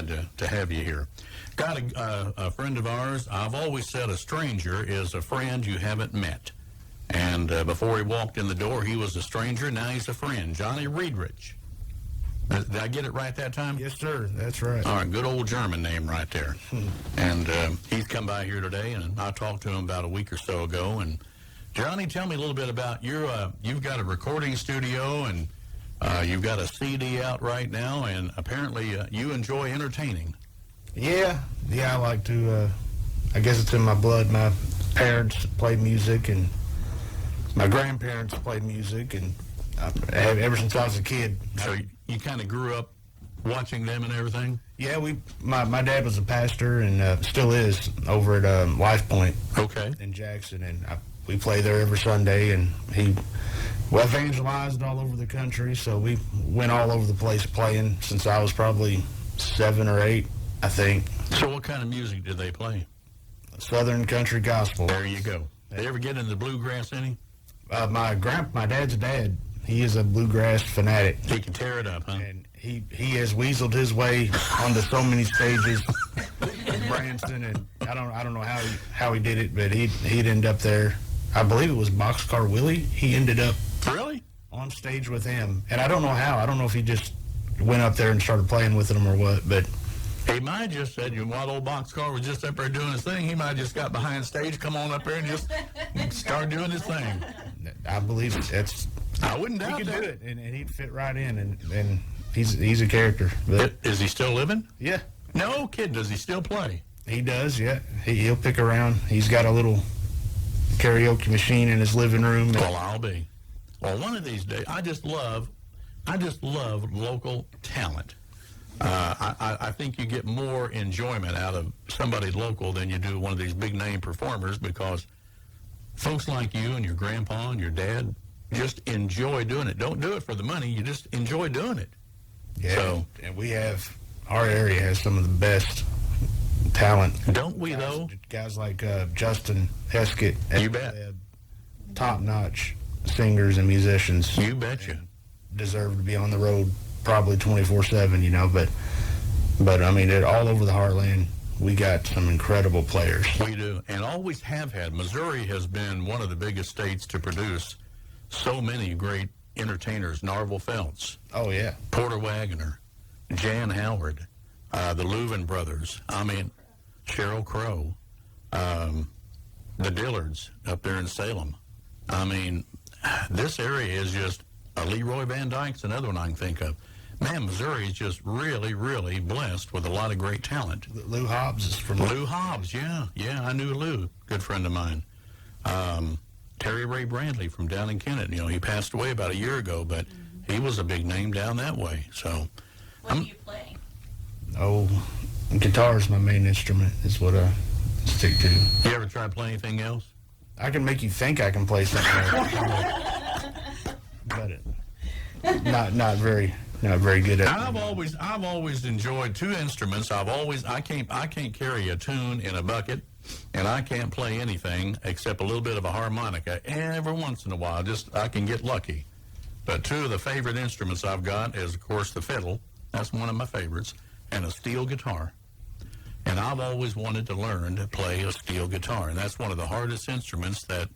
glad to have you here. Got a friend of ours. I've always said a stranger is a friend you haven't met. And before he walked in the door, he was a stranger. Now he's a friend. Johnny Riederich. Did I get it right that time? Yes, sir. That's right. All right, good old German name right there. And he's come by here today, and I talked to him about a week or so ago. And Johnny, tell me a little bit about you've got a recording studio, and you've got a CD out right now, and apparently you enjoy entertaining. Yeah, I like to, I guess it's in my blood. My parents played music, and my grandparents played music, and ever since I was a kid. So you kind of grew up watching them and everything? Yeah, my dad was a pastor, and still is, over at Life Point in Jackson, and we play there every Sunday, and he evangelized all over the country, so we went all over the place playing since I was probably 7 or 8, I think. So what kind of music did they play? Southern country gospel. There you go. They ever get into bluegrass any? My dad's dad, he is a bluegrass fanatic. He can tear it up, huh? And he has weaseled his way onto so many stages in Branson, and I don't know how he did it, but he'd end up there. I believe it was Boxcar Willie. He ended up really on stage with him, and I don't know how. I don't know if he just went up there and started playing with them or what, but he might have just said, while old Boxcar was just up there doing his thing, he might have just got behind stage, come on up there, and just start doing his thing. I believe that's. I wouldn't doubt he could that. do it, and he'd fit right in, and he's a character. But is he still living? Yeah. No kid. Does he still play? He does. Yeah. He'll pick around. He's got a little karaoke machine in his living room. Well, I'll be. Well, one of these days, I just love local talent. I think you get more enjoyment out of somebody local than you do one of these big name performers, because folks like you and your grandpa and your dad just enjoy doing it. Don't do it for the money. You just enjoy doing it. Yeah. So, and our area has some of the best talent. Don't we, though? Guys like Justin Heskett. You bet. Top-notch singers and musicians. You betcha. Deserve to be on the road probably 24/7, but I mean, all over the heartland, we got some incredible players. We do, and always have had. Missouri has been one of the biggest states to produce so many great entertainers. Narvel Felts. Oh, yeah. Porter Wagoner. Jan Howard. The Leuven brothers. I mean, Sheryl Crow. The Dillards up there in Salem. I mean, this area is just... Leroy Van Dyke's another one I can think of. Man, Missouri is just really, really blessed with a lot of great talent. Lou Hobbs is from... Lou Hobbs, yeah, I knew Lou, good friend of mine. Terry Ray Brandley from down in Kennett, he passed away about a year ago, but he was a big name down that way. So, what do you play? Oh, guitar is my main instrument, is what I stick to. You ever try to play anything else? I can make you think I can play something else. But not very good at it. I've always enjoyed two instruments. I can't carry a tune in a bucket, and I can't play anything except a little bit of a harmonica. Every once in a while, I can get lucky. But two of the favorite instruments I've got is, of course, the fiddle. That's one of my favorites, and a steel guitar. And I've always wanted to learn to play a steel guitar, and that's one of the hardest instruments that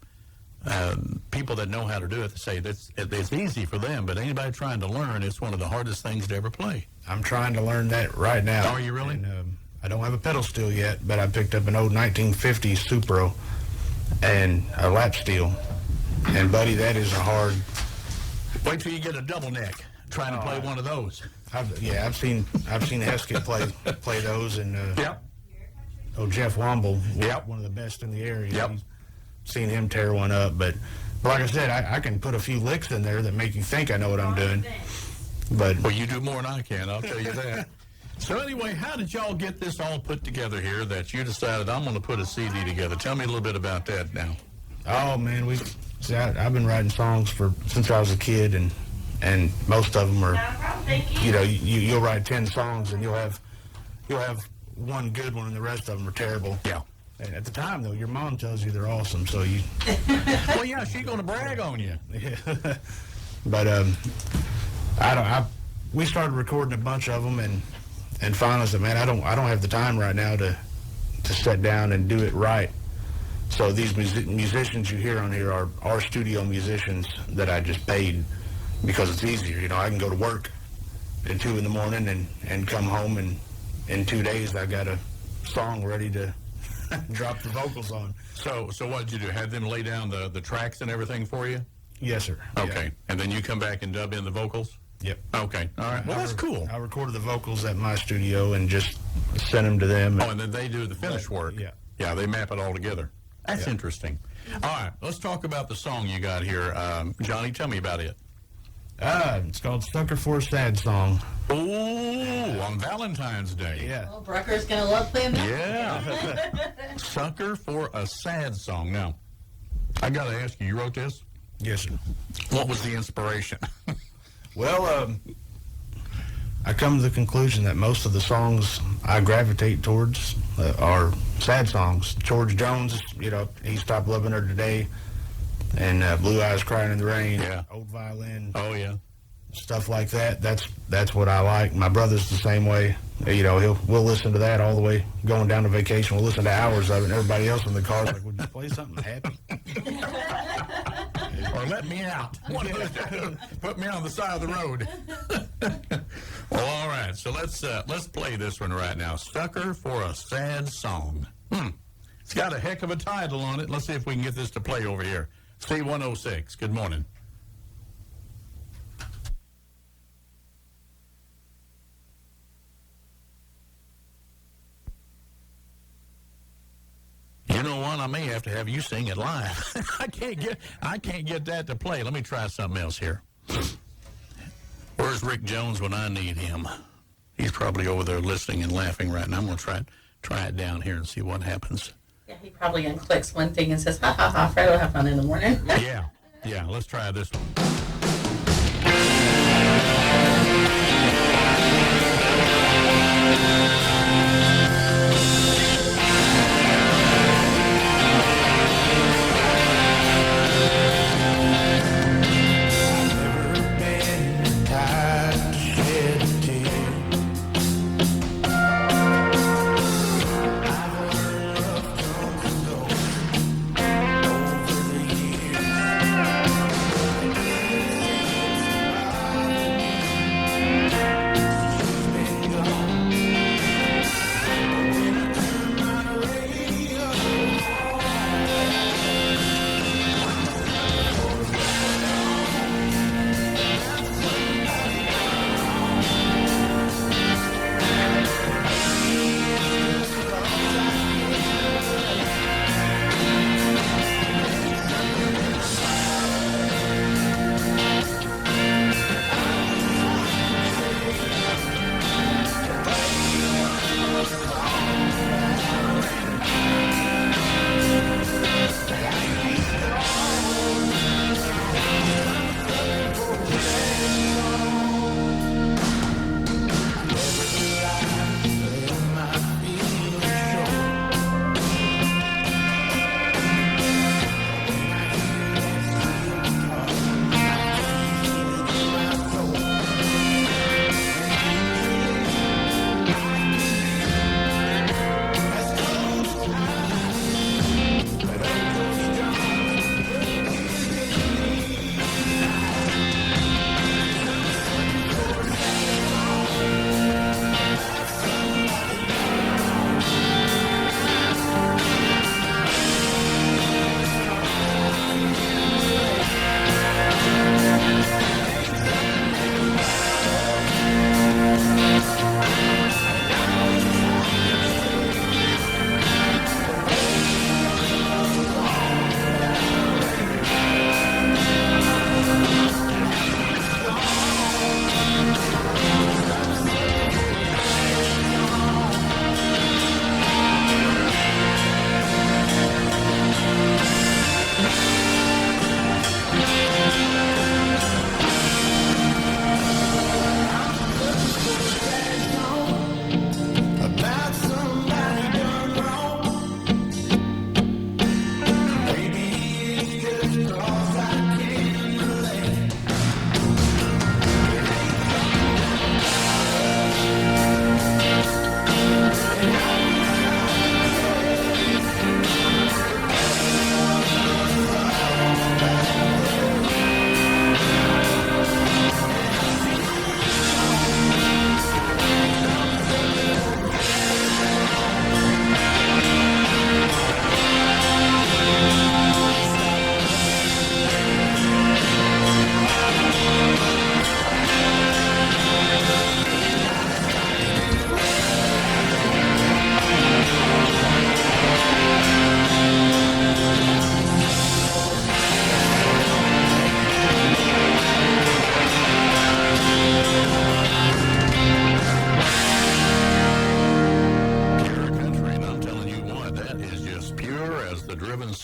people that know how to do it say it's easy for them, but anybody trying to learn, it's one of the hardest things to ever play. I'm trying to learn that right now. Are you really? And, I don't have a pedal steel yet, but I picked up an old 1950s Supro and a lap steel. And, buddy, that is a hard... Wait till you get a double neck trying to play one of those. I've seen Heskett play those, and yep. Jeff Womble, yep. One of the best in the area. Yep. Seen him tear one up, but like I said, I can put a few licks in there that make you think I know what I'm doing. But well, you do more than I can, I'll tell you that. So anyway, how did y'all get this all put together here that you decided I'm going to put a CD together? Tell me a little bit about that now. Oh man, I've been writing songs since I was a kid, and most of them are, you'll write 10 songs and you'll have one good one and the rest of them are terrible. Yeah. And at the time, though, your mom tells you they're awesome, so you... Well, yeah, she's going to brag on you. Yeah. But we started recording a bunch of them, and And finally, I said, man, I don't have the time right now to sit down and do it right. So these musicians you hear on here are studio musicians that I just paid because it's easier. You know, I can go to work at 2 in the morning and come home, and in 2 days I got a song ready to drop the vocals on. So what did you do? Had them lay down the tracks and everything for you? Yes, sir. Okay. Yeah. And then you come back and dub in the vocals? Yep. Okay. All right. Well, that's cool. I recorded the vocals at my studio and just sent them to them. Oh, and then they do the finish work. Yeah. Yeah, they map it all together. That's interesting. All right. Let's talk about the song you got here. Johnny, tell me about it. It's called Sucker for a Sad Song. Oh, on Valentine's Day. Yeah. Oh, Brucker's going to love playing that. Yeah. Sucker for a Sad Song. Now, I got to ask you, you wrote this? Yes, sir. What was the inspiration? Well, I come to the conclusion that most of the songs I gravitate towards are sad songs. George Jones, you know, He Stopped Loving Her Today, and Blue Eyes Crying in the Rain, Yeah. Old Violin, Oh, yeah. stuff like that. That's what I like. My brother's the same way. You know, we'll listen to that all the way going down to vacation. We'll listen to hours of it, and everybody else in the car's like, would you play something happy? Or let me out. One of those two. Put me on the side of the road. Well, all right. So let's play this one right now. Sucker for a Sad Song. It's got a heck of a title on it. Let's see if we can get this to play over here. C106. Good morning. You know what? I may have to have you sing it live. I can't get that to play. Let me try something else here. Where's Rick Jones when I need him? He's probably over there listening and laughing right now. I'm going to try it down here and see what happens. Yeah, he probably unclicks one thing and says, ha, ha, ha, Fred will have fun in the morning. Yeah. Let's try this one.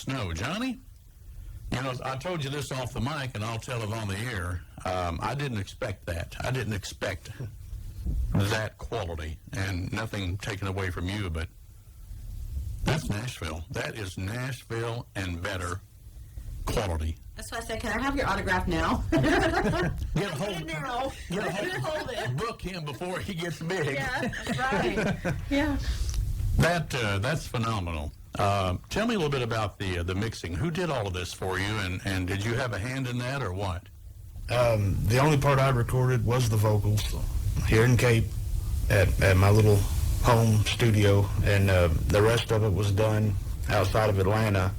snow. Johnny, you know, I told you this off the mic, and I'll tell it on the air. I didn't expect that. I didn't expect that quality, and nothing taken away from you, but that's Nashville. That is Nashville and better quality. That's why I said, can I have your autograph now? Get a hold now. Get a hold book him before he gets big. Yeah, that's right. Yeah. That's phenomenal. Tell me a little bit about the mixing. Who did all of this for you, and did you have a hand in that, or what? The only part I recorded was the vocals here in Cape at my little home studio, and the rest of it was done outside of Atlanta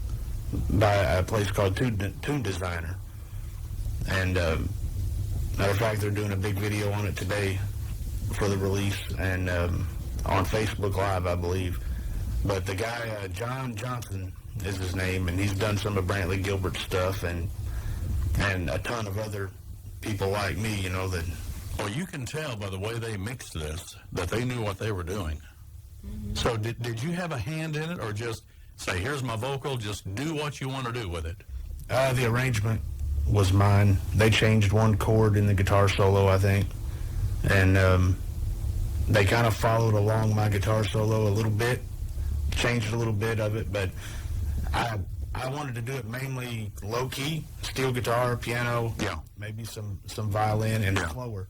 by a place called Tune Designer. And matter of fact, they're doing a big video on it today for the release, and on Facebook Live, I believe. But the guy, John Johnson is his name, and he's done some of Brantley Gilbert's stuff, and a ton of other people like me, you know, that... Well, you can tell by the way they mixed this that they knew what they were doing. Mm-hmm. So did you have a hand in it, or just say, here's my vocal, just do what you want to do with it? The arrangement was mine. They changed one chord in the guitar solo, I think, and they kind of followed along my guitar solo a little bit, changed a little bit of it, but I wanted to do it mainly low-key, steel guitar, piano, yeah, maybe some violin, and slower.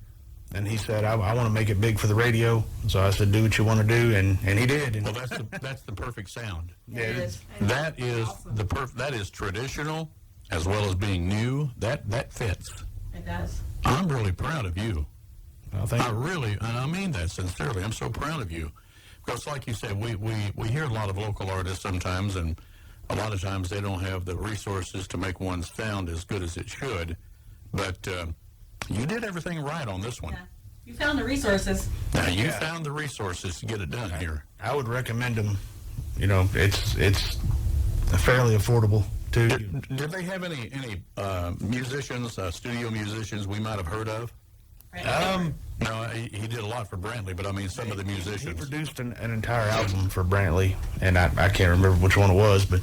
And he said, I want to make it big for the radio. So I said, do what you want to do, and he did. And well, that's the perfect sound. Yeah, it is. That is awesome. That is traditional as well as being new. That fits. It does. I'm really proud of you. Well, thank you. And I mean that sincerely. I'm so proud of you. Because like you said, we hear a lot of local artists sometimes, and a lot of times they don't have the resources to make one sound as good as it should. But you did everything right on this one. Yeah. You found the resources. Now, you found the resources to get it done here. I would recommend them. You know, it's fairly affordable, too. Did they have any musicians, studio musicians we might have heard of? No, he did a lot for Brantley, but I mean some of the musicians. He produced an entire album for Brantley, and I can't remember which one it was, but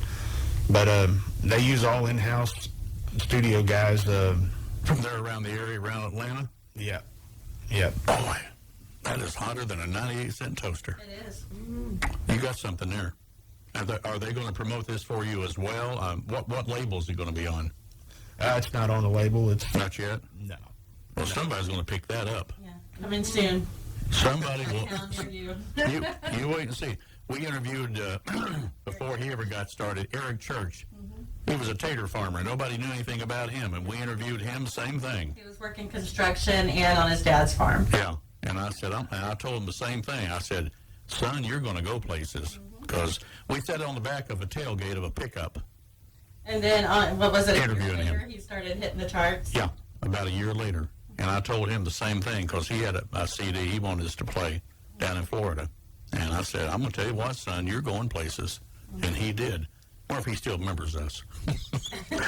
they use all in-house studio guys. From there around the area, around Atlanta? Yeah. Boy, that is hotter than a 98-cent toaster. It is. Mm-hmm. You got something there. Are they going to promote this for you as well? What label is it going to be on? It's not on the label. It's not yet? No. Well, somebody's going to pick that up. Yeah. Coming soon. Somebody I will. calendar you. You wait and see. We interviewed, before he ever got started, Eric Church. Mm-hmm. He was a tater farmer. Nobody knew anything about him, and we interviewed him, same thing. He was working construction and on his dad's farm. Yeah, and I said, I told him the same thing. I said, son, you're going to go places, because we sat on the back of a tailgate of a pickup. And then, what was it, Interviewing a year later, him. he started hitting the charts? Yeah, about a year later. And I told him the same thing, because he had a CD he wanted us to play down in Florida. And I said, I'm going to tell you what, son, you're going places. Mm-hmm. And he did. I wonder if he still remembers us.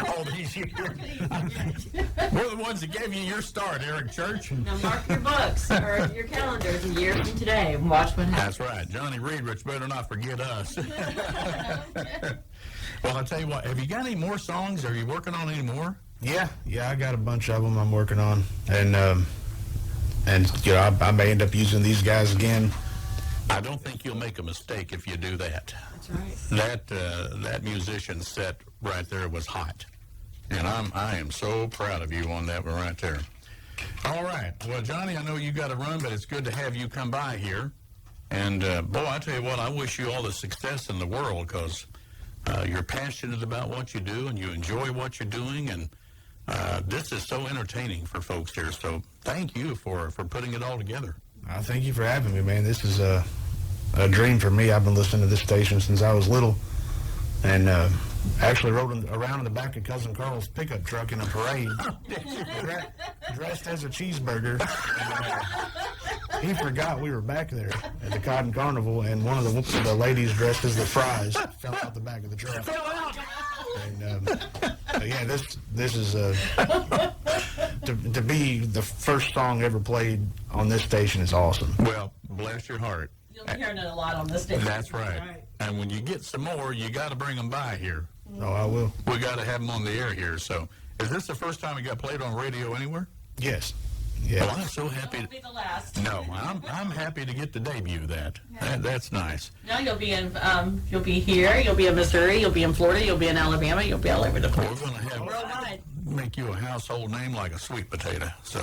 All these years. We're the ones that gave you your start, Eric Church. Now mark your books or your calendars a year from today and watch what happens. That's right. Johnny Riederich better not forget us. Well, I'll tell you what, have you got any more songs? Are you working on any more? Yeah, I got a bunch of them I'm working on, and you know, I may end up using these guys again. I don't think you'll make a mistake if you do that. That's right. That musician set right there was hot, and I am so proud of you on that one right there. All right, well, Johnny, I know you got to run, but it's good to have you come by here. And boy, I tell you what, I wish you all the success in the world, because you're passionate about what you do and you enjoy what you're doing, and this is so entertaining for folks here. So thank you for putting it all together. Thank you for having me, man. This is a dream for me. I've been listening to this station since I was little, and actually rode around in the back of Cousin Carl's pickup truck in a parade, dressed as a cheeseburger. And, he forgot we were back there at the Cotton Carnival, and one of the ladies dressed as the fries fell out the back of the truck. And yeah, this is to be the first song ever played on this station is awesome. Well, bless your heart. You'll be hearing it a lot on this station. That's right. And when you get some more, you got to bring them by here. Oh, I will. We got to have him on the air here. So, is this the first time he got played on radio anywhere? Yes. Yeah. Well, I'm so happy. Won't be the last. No, I'm happy to get to debut that. That's nice. No, you'll be here, you'll be in Missouri, you'll be in Florida, you'll be in Alabama, you'll be all over the place. We're going to have Worldwide. make you a household name like a sweet potato. So,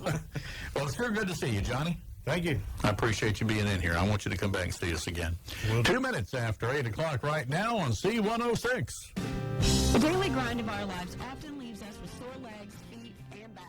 well, it's sure good to see you, Johnny. Thank you. I appreciate you being in here. I want you to come back and see us again. 2 minutes after 8 o'clock right now on C106. The daily grind of our lives often leaves us with sore legs, feet, and back.